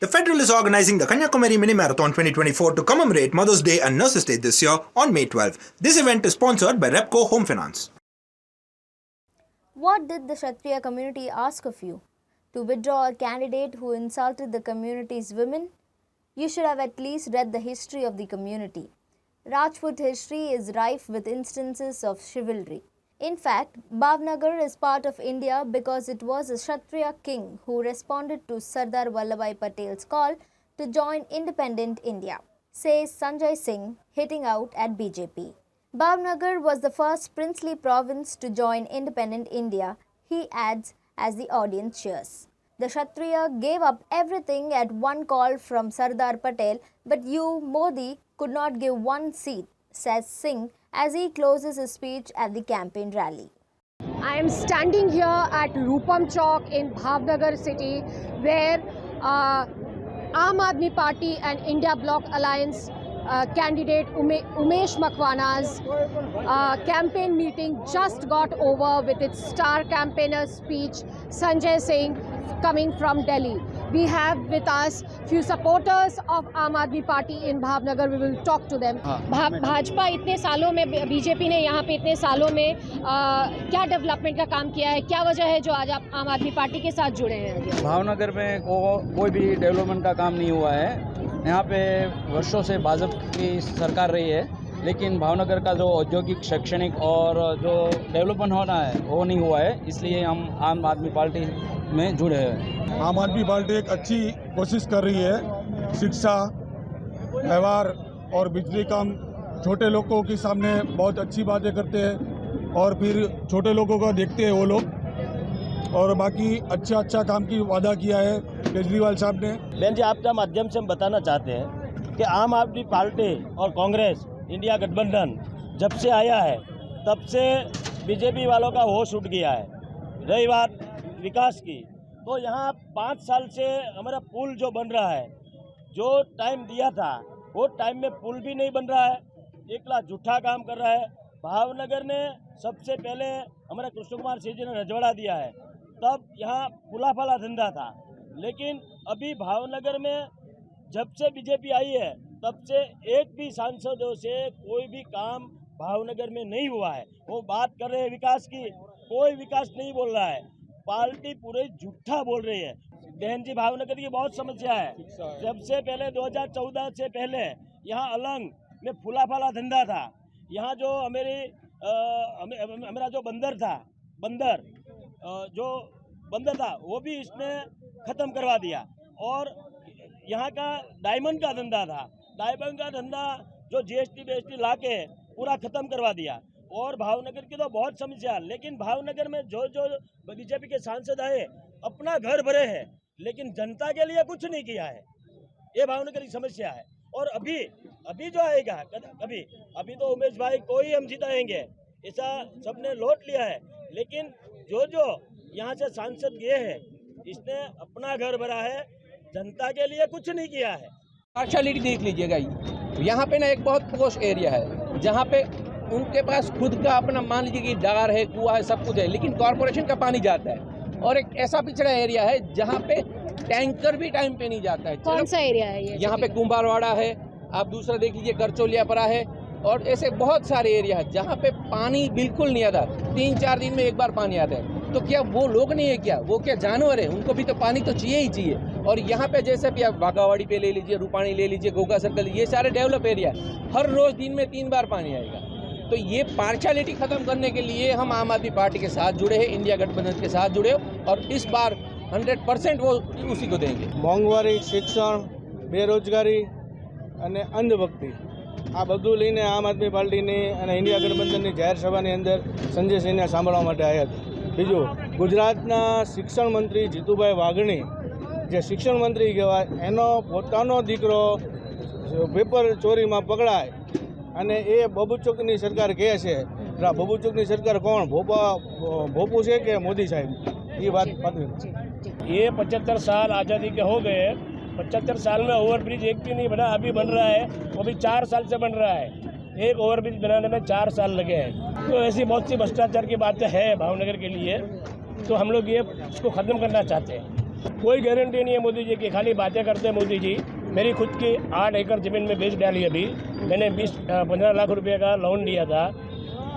The Federal is organizing the Kanyakumari Mini Marathon 2024 to commemorate Mother's Day and Nurses Day this year on May 12. This event is sponsored by Repco Home Finance. What did the Kshatriya community ask of you? To withdraw a candidate who insulted the community's women? You should have at least read the history of the community. Rajput history is rife with instances of chivalry. In fact, Bhavnagar is part of India because it was a Kshatriya king who responded to Sardar Vallabhbhai Patel's call to join independent India, says Sanjay Singh, hitting out at BJP. Bhavnagar was the first princely province to join independent India, he adds as the audience cheers. The Kshatriya gave up everything at one call from Sardar Patel, but you, Modi, could not give one seat, says Singh as he closes his speech at the campaign rally. I am standing here at Rupam Chowk in Bhavnagar city where Aam Aadmi Party and India Bloc Alliance candidate Umesh Makhwana's campaign meeting just got over with its star campaigner speech, Sanjay Singh, coming from Delhi. We have with us few supporters of Aam Aadmi Party in Bhavnagar. We will talk to them. Bhajpa इतने सालों में, BJP ने यहाँ पे इतने सालों में क्या डेवलपमेंट का काम किया है, क्या वजह है जो आज आप आम आदमी पार्टी के साथ जुड़े हैं? भावनगर में कोई भी डेवलपमेंट का काम नहीं हुआ है। यहाँ पे वर्षों से भाजपा की सरकार रही है, लेकिन भावनगर का जो औद्योगिक, शैक्षणिक और जो डेवलपमेंट होना है वो नहीं हुआ है, इसलिए हम आम आदमी पार्टी में जुड़े हैं। आम आदमी पार्टी एक अच्छी कोशिश कर रही है, शिक्षा, व्यवहार और बिजली काम, छोटे लोगों के सामने बहुत अच्छी बातें करते हैं और फिर छोटे लोगों का देखते हैं वो लोग, और बाकी अच्छा काम की वादा किया है केजरीवाल साहब ने। बहन जी, आपके माध्यम से हम बताना चाहते हैं कि आम आदमी पार्टी और कांग्रेस इंडिया गठबंधन जब से आया है तब से बीजेपी वालों का होश उठ गया है। रही बात विकास की, तो यहाँ 5 साल से हमारा पुल जो बन रहा है, जो टाइम दिया था वो टाइम में पुल भी नहीं बन रहा है, एकला झूठा काम कर रहा है। भावनगर ने सबसे पहले हमारा कृष्ण कुमार सिंह जी ने रजवाड़ा दिया है, तब यहाँ पुला फला धंधा था, लेकिन अभी भावनगर में जब से बीजेपी आई है तब से एक भी सांसदों से कोई भी काम भावनगर में नहीं हुआ है। वो बात कर रहे हैं विकास की, कोई विकास नहीं बोल रहा है, पार्टी पूरे झूठा बोल रही है। बहन जी, भावनगर की बहुत समस्या है। सबसे पहले 2014 से पहले यहाँ अलंग में फुला फला धंधा था। यहाँ जो हमारा जो बंदर था वो भी इसने ख़त्म करवा दिया, और यहाँ का डायमंड का धंधा था, डायमंड का धंधा जो जीएसटी लाके पूरा ख़त्म करवा दिया। और भावनगर की तो बहुत समस्या, लेकिन भावनगर में जो बीजेपी के सांसद आए अपना घर भरे हैं, लेकिन जनता के लिए कुछ नहीं किया है। ये भावनगर की समस्या है। और अभी जो आएगा अभी तो उमेश भाई को ही हम जिताएंगे, ऐसा सबने लौट लिया है, लेकिन जो यहाँ से सांसद गए हैं इसने अपना घर भरा है, जनता के लिए कुछ नहीं किया है। पार्शलिटी देख लीजिएगा, यहाँ पे ना एक बहुत पोश एरिया है जहाँ पे उनके पास खुद का अपना, मान लीजिए कि डार है, कुआं है, सब कुछ है, लेकिन कॉर्पोरेशन का पानी जाता है। और एक ऐसा पिछड़ा एरिया है जहाँ पे टैंकर भी टाइम पे नहीं जाता है। कौन सा एरिया है ये? यहाँ पे कुंभारवाड़ा है, आप दूसरा देख लीजिए करचोलियापरा है, और ऐसे बहुत सारे एरिया है जहाँ पे पानी बिल्कुल नहीं आता, 3-4 दिन में एक बार पानी आता है। तो क्या वो लोग नहीं है क्या? वो क्या जानवर है? उनको भी तो पानी तो चाहिए ही चाहिए। और यहाँ पे जैसे भी आप बागावाड़ी पे ले लीजिए, रूपाणी ले लीजिए, गोगा सर्कल, ये सारे डेवलप एरिया, हर रोज दिन में 3 बार पानी आएगा। तो ये पार्शलिटी खत्म करने के लिए हम आम आदमी पार्टी के साथ जुड़े हैं, इंडिया गठबंधन के साथ जुड़े, और इस बार 100% वो उसी को देंगे। मोंघवारी, शिक्षण, बेरोजगारी અને અંધભક્તિ, આ બધું લઈને આમ આદમી પાર્ટીની અને ઇન્ડિયા ગઠબંધનની જાહેર સભાની અંદર સંજય સિંહને સાંભળવા માટે આવ્યા હતા। બીજું, ગુજરાતના શિક્ષણ મંત્રી જીતુભાઈ વાઘણી, જે શિક્ષણ મંત્રી કહેવાય, એનો પોતાનો દીકરો પેપર ચોરીમાં પકડાય અને એ બબુચુકની સરકાર કહે છે। બબુચુકની સરકાર કોણ? ભોપુ છે કે મોદી સાહેબ? એ વાત પાછી। ये 75 साल आज़ादी के हो गए, 75 साल में ओवरब्रिज एक भी नहीं बना, अभी बन रहा है, वो भी 4 साल से बन रहा है। एक ओवरब्रिज बनाने में 4 साल लगे हैं। तो ऐसी बहुत सी भ्रष्टाचार की बातें हैं भावनगर के लिए, तो हम लोग ये इसको ख़त्म करना चाहते हैं। कोई गारंटी नहीं है मोदी जी की, खाली बातें करते हैं मोदी जी। मेरी खुद की 8 एकड़ ज़मीन में बेच डाली अभी। मैंने 15 लाख रुपए का लोन लिया था।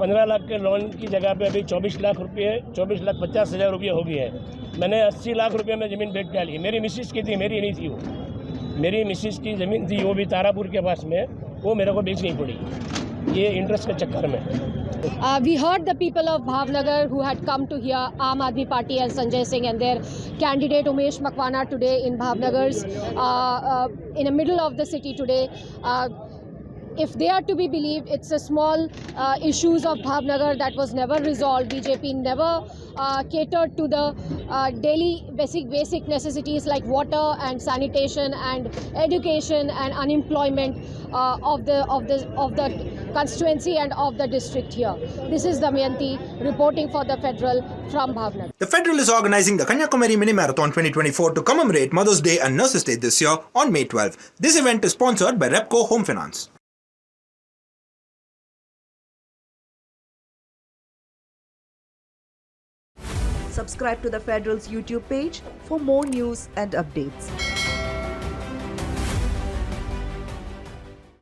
15 लाख के लोन की जगह पे अभी 24 लाख 50,000 रुपये हो गए हैं। मैंने 80 लाख रुपए में ज़मीन बेच डाली। मेरी मिसिस की थी, मेरी नहीं थी वो। मेरी मिसिस की ज़मीन थी, वो भी तारापुर के पास में, वो मेरे को बेचनी पड़ी ये इंटरेस्ट के चक्कर में। We heard the people of Bhavnagar who had come to hear Aam Aadmi Party and Sanjay Singh and their candidate Umesh Makwana today in Bhavnagar's in the middle of the city today. If they are to be believed, it's a small issues of Bhavnagar that was never resolved. BJP never catered to the daily basic necessities like water and sanitation and education and unemployment of the constituency and of the district here. This is Damayanti reporting for the Federal from Bhavnagar. The Federal is organizing the Kanyakumari Mini Marathon 2024 to commemorate Mother's Day and Nurses Day this year on May 12. This event is sponsored by Repco Home Finance. Subscribe to the Federal's YouTube page for more news and updates.